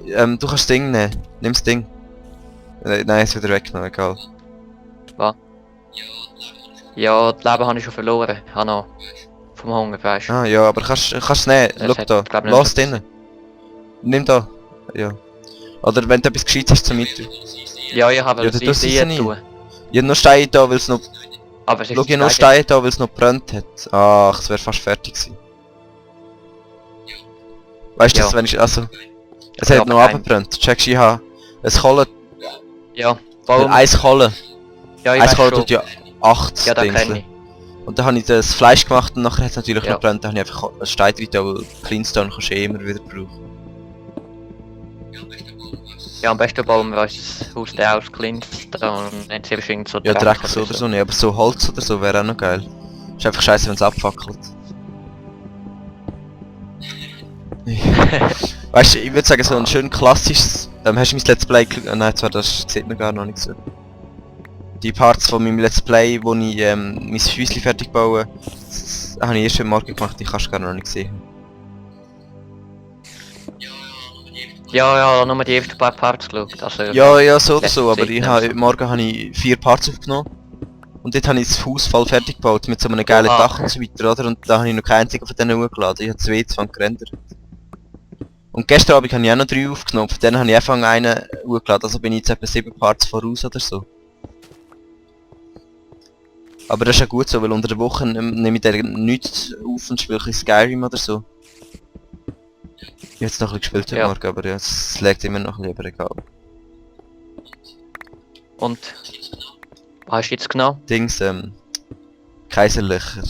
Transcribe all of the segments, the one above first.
du kannst das Ding nehmen. Nimm das Ding. Nein, es wieder weggenommen, egal. Was? Ja, das Leben habe ich schon verloren. Ich habe noch vom Hunger, weißt du. Ah ja, aber kannst es nehmen. Es Schau hat, da. glaub, nicht Lass mehr drinnen. Nimm da. Ja. Oder wenn du etwas Gescheites hast zum Mittel. Ja, ich habe Ja, es du tust es easy nie. tun. Ich hab nur Steine da, weil es noch... Aber es ist Schau, ich hab nur Steine da, weil es noch gebrannt hat. Ach, es wäre fast fertig gewesen. Weißt du, Ja. wenn ich... Also... Es Ja, hat noch aber nein. abgebrannt. Checkst du, ich habe... Ein Kohle... Ja, warum? Eins Kohle. Ja, ich Eins weiß Kohle schon. tut ja 8 Ja, das Dingsle. kenne ich. Und dann habe ich das Fleisch gemacht und nachher hat es natürlich Ja. noch gebrannt. Dann habe ich einfach einen Stein drin, weil Cleanstone kannst du eh immer wieder brauchen. Ja, am besten bauen wir uns das Haus der aus Cleanstone und nicht irgend so Ja, Dreck oder so nicht, aber so Holz oder so wäre auch noch geil. Ist einfach scheiße, wenn es abfackelt. Weißt du, ich würde sagen, so ein schön klassisches... hast du mein Let's Play... Nein, zwar das sieht man gar noch nicht so. Die Parts von meinem Let's Play, wo ich mein Häuschen fertig baue, das habe ich erst heute Morgen gemacht, die kannst du gar noch nicht sehen. Ja, nur die ersten paar Parts geschaut. Also, Ja, so oder so, letzte aber Zeit ich nicht habe, so. heute Morgen habe ich 4 Parts aufgenommen. Und dort habe ich das Haus voll fertig gebaut, mit so einem geilen Oha. Dach und so weiter, oder? Und da habe ich noch keinen einzigen von denen hochgeladen, ich habe 2 zwang gerendert. Und gestern Abend habe ich auch noch 3 aufgenommen, von denen habe ich einfach einen hochgeladen, also bin ich jetzt etwa 7 Parts voraus oder so. Aber das ist ja gut so, weil unter der Woche nehme ich dann nichts auf und spiele ein bisschen Skyrim oder so. Ich habe jetzt noch ein bisschen gespielt heute Ja. Morgen, aber ja, es liegt immer noch ein bisschen, aber egal. Und was hast du jetzt genau? Dings, Kaiserlöcher.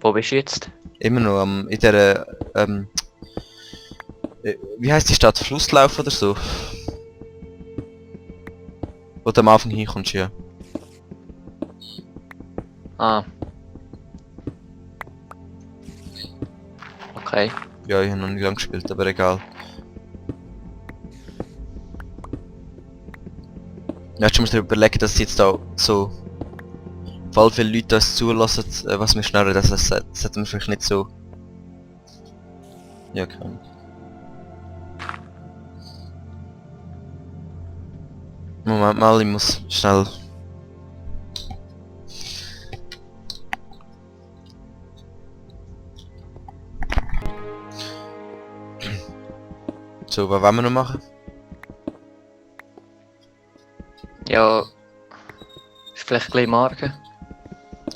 Wo bist du jetzt? Immer noch in der, wie heisst die Stadt? Flusslauf oder so? Wo du am Anfang hinkommst, ja. Ah. Okay. Ja, ich habe noch nicht lange gespielt, aber egal. Ja, jetzt musst du dir überlegen, dass jetzt da so... Voll viele Leute das zulassen, was wir schnell das sollten wir vielleicht nicht so... Ja, keine Ahnung. Moment mal, ich muss schnell... So, was wollen wir noch machen? Ja. Ist vielleicht gleich morgen.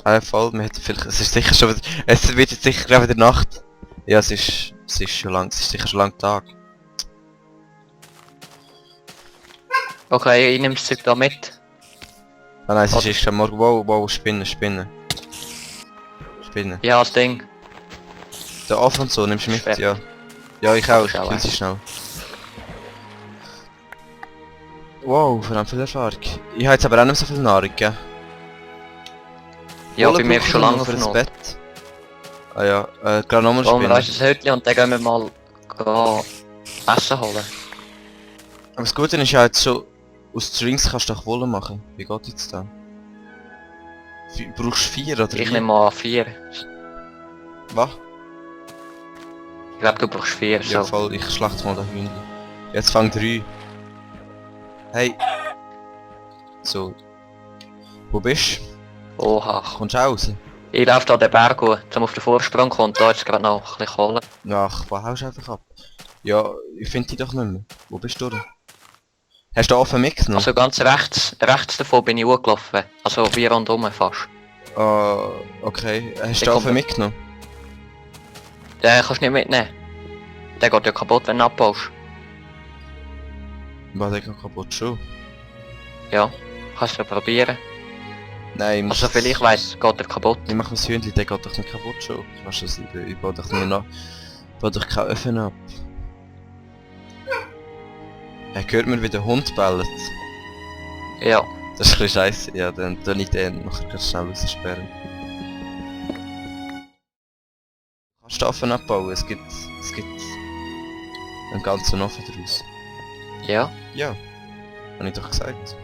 Ah ja, voll, wir hätten vielleicht... Es ist sicher schon wieder... Es wird jetzt sicher gerade wieder Nacht. Ja, es ist schon lang... Es ist sicher schon lang Tag. Okay, ich nehme das Zeug da mit. Ah nein, es ist schon morgen... Wow, Spinnen. Ja, das Ding. Der Ofen und so, nimmst du mit, Schwer. ja. Ja, ich auch, ich Schau will sie schnell. Wow, verdammt viel Erfahrung. Ich habe jetzt aber auch nicht mehr so viel Nahrung, gell? Ja, bei Kohle mir brauche ist schon ich lange noch für das aufgenommen. Bett. Ah ja, gerade nochmal Wollen wir uns spinnen. ein Hütchen und dann gehen wir mal Essen holen. Aber das Gute ist ja jetzt schon... Aus Strings kannst du doch Wolle machen. Wie geht jetzt da? Brauchst du 4 oder Ich wie? nehme mal 4. Was? Ich glaube, du brauchst 4. Ja So. voll, ich schlacht mal das Hühnchen. Jetzt fang 3. Hey. So. Wo bist du? Oha. Kommst du auch raus? Ich laufe da den Berg hoch, um auf den Vorsprung zu kommen und da jetzt gerade noch ein bisschen Kohle. Ach, was haust du einfach ab? Ja, ich finde dich doch nicht mehr. Wo bist du denn? Hast du offen mitgenommen? Also ganz rechts davon bin ich hochgelaufen. Also wie rundum fast. Okay. Hast Ich du offen komme. mitgenommen? Den kannst du nicht mitnehmen. Der geht ja kaputt, wenn du abbaust. War der kaputt schon? Ja, kannst du ja probieren. Nein, ich muss... Also viel ich weiss, geht er kaputt. Ich mach mein Hühnchen, der geht doch nicht kaputt schon. Kannst du das... Ich baue doch nie nach... Ich baue doch keinen Öfen ab. Er hört mir, wie der Hund bellt. Ja. Das ist ein bisschen scheisse. Ja, dann tue ich den nachher ganz schnell raussperren. Kannst du Ofen abbauen? Es gibt einen ganzen Ofen daraus. Ja? Ja. Habe ich doch gesagt.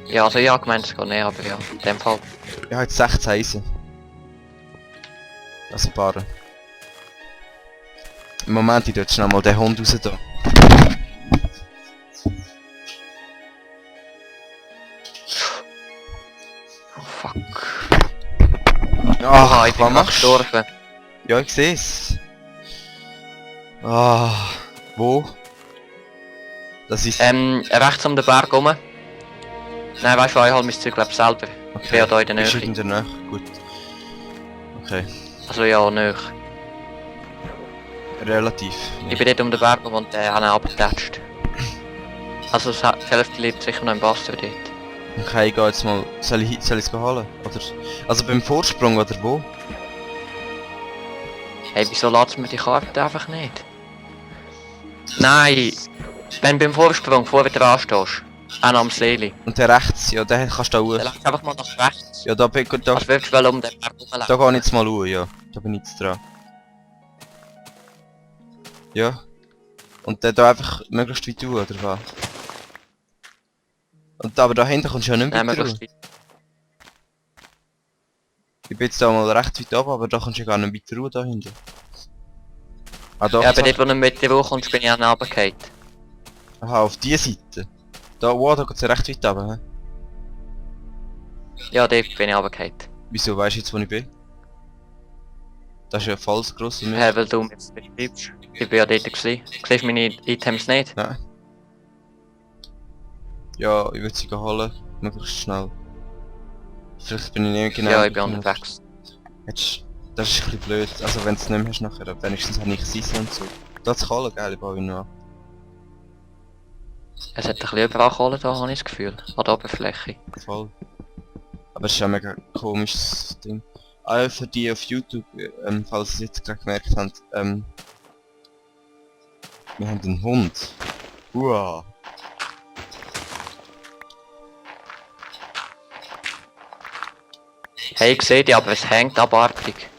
Ja, also ja, gemeint es geht nicht, aber ja, in dem Fall. Ich habe jetzt 16 Eisen. Das Paar. Moment, ich dort schnell mal den Hund raus da. Oh fuck. Ach, Ich bin was gerade machst du? gestorben. Ja, ich seh's. Ah, wo? Das ist... Rechts um den Berg rum. Nein, weißt du, ich hol mein Zeug glaub selber. Ich bin ja da in der Bist du Nähe. in der Nähe? Gut. Okay. Also ja, näher. Relativ. Ich bin dort um den Berg rum und habe ihn abgetatscht. Also die Hälfte liegt sicher noch im Wasser dort. Okay, ich geh jetzt mal... Soll ich es holen? Oder... Also beim Vorsprung oder wo? Hey, wieso lässt mir die Karte einfach nicht? Nein! Wenn du beim Vorsprung vor dir dran stehst, auch noch am Seeli, Und der rechts, ja, den kannst du da dann hoch. lässt einfach mal nach rechts. Ja, da bin ich... Da, Als würdest du um den Berg rumlaufen. da geh ich jetzt mal hoch, ja. Da bin ich jetzt dran. Ja. Und dann da einfach möglichst weit hoch, oder was? Und aber da hinten kommst du ja nicht mehr Nein, weiter hoch. möglichst weit. Ich bin jetzt da mal recht weit oben, aber da kommst du ja gar nicht weiter hoch, da hinten. Ah, doch. Ja, aber dort, wo du mit dir hochkommst, bin ich auch runtergefallen. Aha, auf die Seite. Da, wow, da geht's ja recht weit runter, hä? Ja, dort bin ich runtergefallen. Wieso weisst du jetzt, wo ich bin? Das ist ja voll das grosse Meer. Hey, weil du mir jetzt beschreibst. Ich bin ja dort gewesen. Siehst du meine Items nicht? Nein. Ja, ich würde sie holen, möglichst schnell. Vielleicht bin ich nicht genau... Ja, ich bin unterwegs. Jetzt, das ist ein bisschen blöd, also wenn du es nicht mehr hast nachher, aber wenigstens habe ich Seisen und so. Da zu holen, geil, ich baue ihn noch an. Es hat ein bisschen überall Kohle da, habe ich das Gefühl. An der Oberfläche. Voll. Aber es ist ja ein mega komisches Ding. Ah, für die auf YouTube, falls ihr es jetzt gerade gemerkt habt, wir haben einen Hund. Uah. Hey, ich sehe dich, aber es hängt abartig.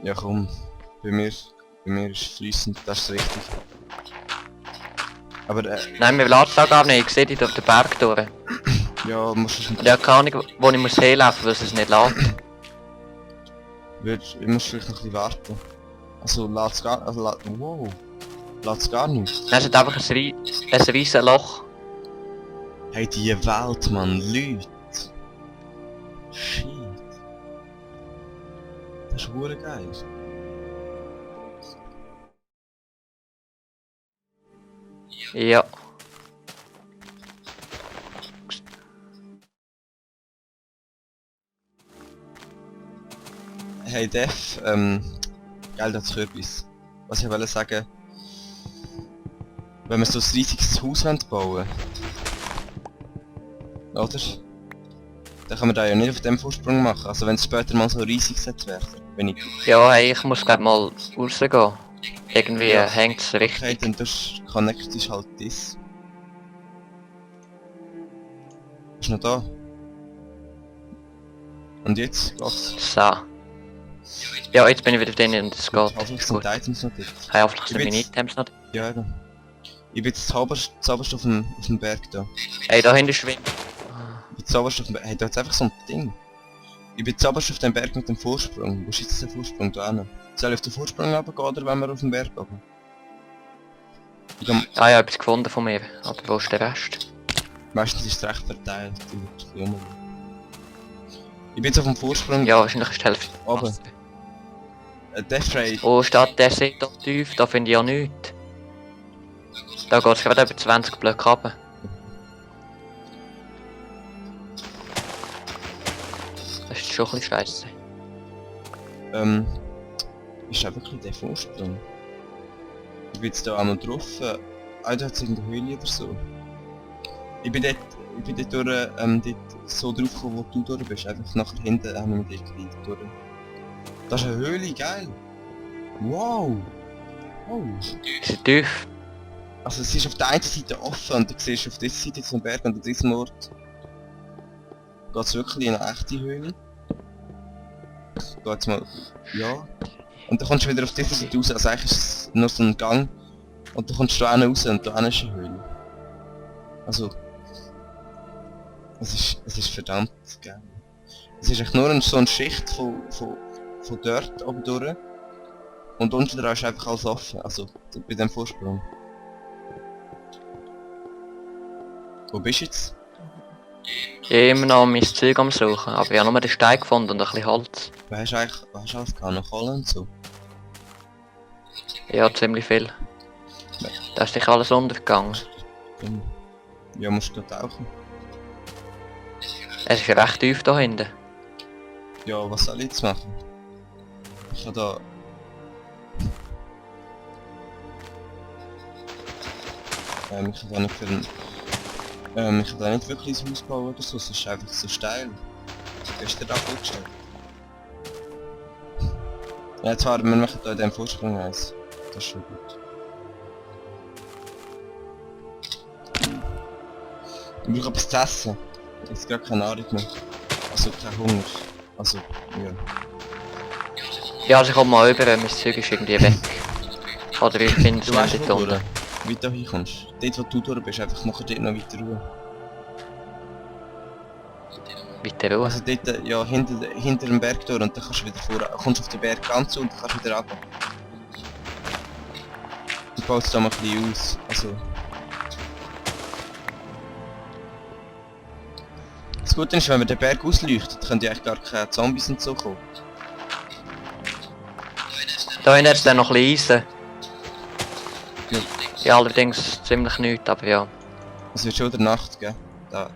Ja komm, bei mir ist es fließend, das ist richtig. Aber Nein, wir laden da gar nicht. Ich sehe dich durch den Berg durch. ja, musst du Und ich habe keine Ahnung, wo ich muss hinlaufen, weil es es nicht lädt. ich muss vielleicht noch ein bisschen warten. Also lass gar, wow, lass gar nicht. Dann ist einfach ein riesen Loch. Hey, die Welt, Mann, Leute. Shit. Das ist hure geil. Ja. Hey Def, geil das Kürbis. Was ich wollte sagen, wenn wir so ein riesiges Haus bauen oder? Dann kann man da ja nicht auf dem Vorsprung machen, also wenn es später mal so riesig werden, wenn ich... Ja, hey, ich muss glaub mal rausgehen. Irgendwie Ja. hängt es Okay, richtig. dann connectest halt das. Ist noch da? Und jetzt geht's. So. Ja, jetzt bin ich wieder drin und es geht. Hoffentlich Ist sind gut. die Items noch dort. Hey, hoffentlich sind Ich meine bin's. Items noch. Ja, eben. Ich bin jetzt zuoberst auf dem Berg da. Hey, da hinten schwimmt. Ich bin zuoberst auf dem Berg. Hey, da hat's einfach so ein Ding. Ich bin zuoberst auf dem Berg mit dem Vorsprung. Wo ist jetzt der Vorsprung da hin? Soll ich auf den Vorsprung runtergehen oder wenn wir auf dem Berg oben? Ich kann, Ah ja, etwas gefunden von mir. Aber wo ist der Rest? meistens ist es recht verteilt. Ich bin jetzt auf dem Vorsprung. Ja, wahrscheinlich ist die Hälfte. Oben. Wasser. Deathray. Oh, steht der See da tief, da finde ich ja nichts. Da geht es gerade über 20 Blöcke runter. Das ist schon ein bisschen scheiße. Ist da wirklich der Vorsprung? Ich bin jetzt da einmal drauf. Ah, da hat es irgendeine Höhle oder so. Ich bin dort durch, dort so drauf gekommen, wo du durch bist. Einfach nachher hinten habe ich mit dir geredet durch. Das ist eine Höhle, geil! Wow! Oh! Ist er tief? Also es ist auf der einen Seite offen und du siehst auf dieser Seite zum Berg und an diesem Ort geht es wirklich in eine echte Höhle. Geht's mal... ja. Und dann kommst du wieder auf dieser Seite raus, also eigentlich ist es nur so ein Gang. Und dann kommst du da raus und da ist eine Höhle. Also... es ist verdammt geil. Es ist echt nur so eine Schicht von dort oben durch. Und unten dran ist einfach alles offen, also bei dem Vorsprung. Wo bist du jetzt? Ich bin immer noch mein Zeug am suchen, aber ich habe nur den Stein gefunden und ein bisschen Holz. Was hast du eigentlich, was hast du alles gehabt? Noch Kohle und so? Ja, ziemlich viel. Da ist sicher alles untergegangen. Ja, musst du gerade tauchen. Es ist recht tief da hinten. Ja, was soll ich jetzt machen? Ich habe da... ich kann da nicht für ich kann da nicht wirklich ein Haus bauen oder so, es ist einfach so steil. Ist der da vorgestellt? Ja, zwar, wir machen da in dem Vorsprung eins. Das ist schon gut. Ich brauche etwas zu essen. Jetzt gerade keine Nahrung mehr. Also kein Hunger. Also, ja. Ja, also ich komme mal rüber, mein Zeug ist irgendwie weg. Oder ich finde es Du weißt nicht wo unten. wie du hinkommst. Dort wo du durch bist, einfach nachher dort noch weiter ruhen. Weiter raus. Also dort, ja, hinter dem Berg durch und dann kannst du wieder vor, kommst auf den Berg ganz und dann kannst du wieder runter. Du baust da mal ein bisschen aus, also... Das Gute ist, wenn man den Berg ausleuchtet, können ja eigentlich gar keine Zombies und so kommen. Da hinten hat es dann noch ein bisschen Eisen. Ja. Ja, allerdings ziemlich nichts, aber ja. Es wird schon wieder Nacht, gell? Da.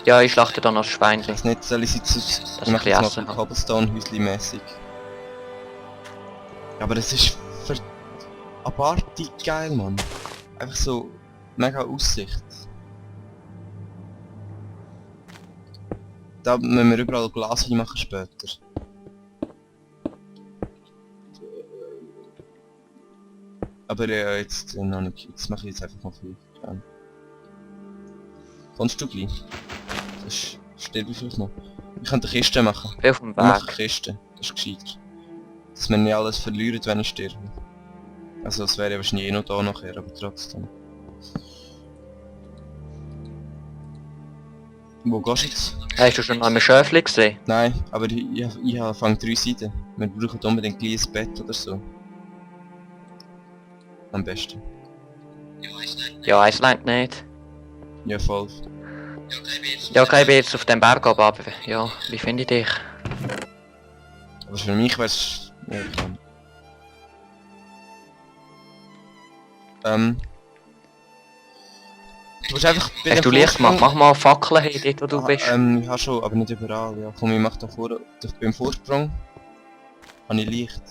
Ja, ich schlachte dann noch das Schweinchen. Das nicht, soll ich jetzt... Das Ich mache ein jetzt bisschen noch ein essen. Cobblestone-Häuschen mäßig. Ja, aber das ist für... abartig geil, Mann. Einfach so... mega Aussicht. Da müssen wir überall Glas hinmachen später. Aber ja, jetzt noch nicht. Jetzt mache ich jetzt einfach mal 5. Ja. Kommst du gleich? Das steht wie vielleicht noch. Ich könnte eine Kiste machen. Ich bin auf dem Ich mache eine Weg. Kiste. Das ist gescheiter. Dass wir nicht alles verlieren, wenn ich sterbe. Also es wäre ja wahrscheinlich eh noch da nachher, aber trotzdem. Wo gehst du jetzt? Hast du schon einmal Schöfli gesehen? Nein, aber ich habe 3 Seiten. Wir brauchen unbedingt gleich ein Bett oder so. Am besten. Ja, eins reicht nicht. Ja, voll. Ja, okay, ich bin jetzt auf dem Berg oben, aber ja, wie finde ich dich? Aber für mich wäre es... Ja, klar. Du musst einfach... bei Hast dem du Licht gemacht? Vorsprung- Mach mal Fackeln hin, dort wo du bist. Ja schon, aber nicht überall. Ja, komm, ich mach da vorne... Beim Vorsprung... habe ich Licht.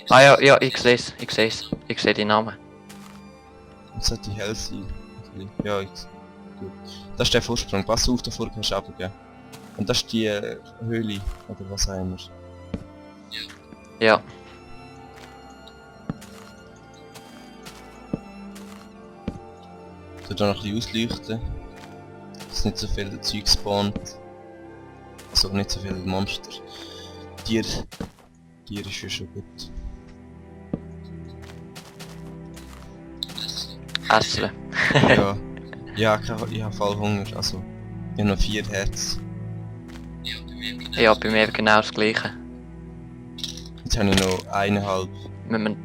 Ah ja, ja, ich seh's, ich seh's. Ich seh den Namen. Und sollte hell sein. Ja, gut. Das ist der Vorsprung. Pass auf, davor kannst du runtergehen. Und das ist die Höhle, oder was auch immer. Ja. Ich da noch ein bisschen ausleuchten. Dass nicht so viel Zeug spawnt. Also nicht so viele Monster. Tier ist ja schon gut. Essen. Ja. Ja, ich habe voll Hunger. Also, ich habe noch 4 Herz. Ja, bei mir genau das gleiche. Jetzt habe ich noch 1,5.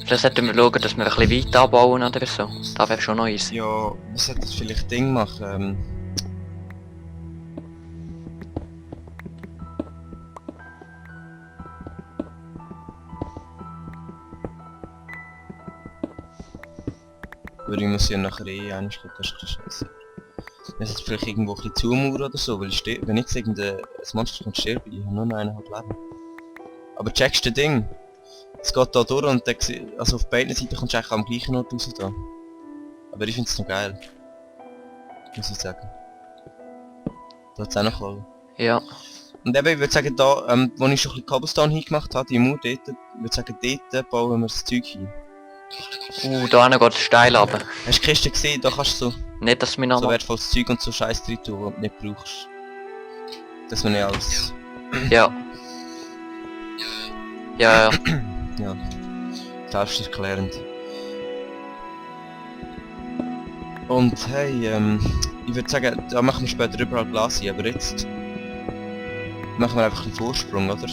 Vielleicht sollten wir schauen, dass wir ein bisschen weit anbauen oder so. Das wäre schon noch easy. Ja, was sollte das vielleicht Ding machen? Aber ich muss ja nachher eh eigentlich, das ist scheiße. Es ist vielleicht irgendwo ein bisschen zumauern oder so, weil wenn jetzt irgendein Monster kommt sterben, ich habe nur noch 1,5 Leben. Aber checkst du das Ding? Es geht da durch und dann, also auf beiden Seiten kommst du eigentlich am gleichen Ort raus da. Aber ich finde es noch geil. Muss ich sagen. Da hat es auch noch Kohle. Ja. Und eben, ich würde sagen, da, wo ich schon ein bisschen Cobblestone hingemacht habe, die Mauer dort, ich würde sagen, dort bauen wir das Zeug hin. Da hinten geht es steil runter. Hast du die Kiste gesehen? Da kannst du so, Nicht, dass wir so nochmal... wertvolles Zeug und so Scheiß drin tun, was du nicht brauchst. Dass man nicht alles... Ja. Ja, ja. Ja. Selbsterklärend. Und hey, ich würde sagen, da machen wir später überall Glas hin, aber jetzt... Machen wir einfach einen Vorsprung, oder?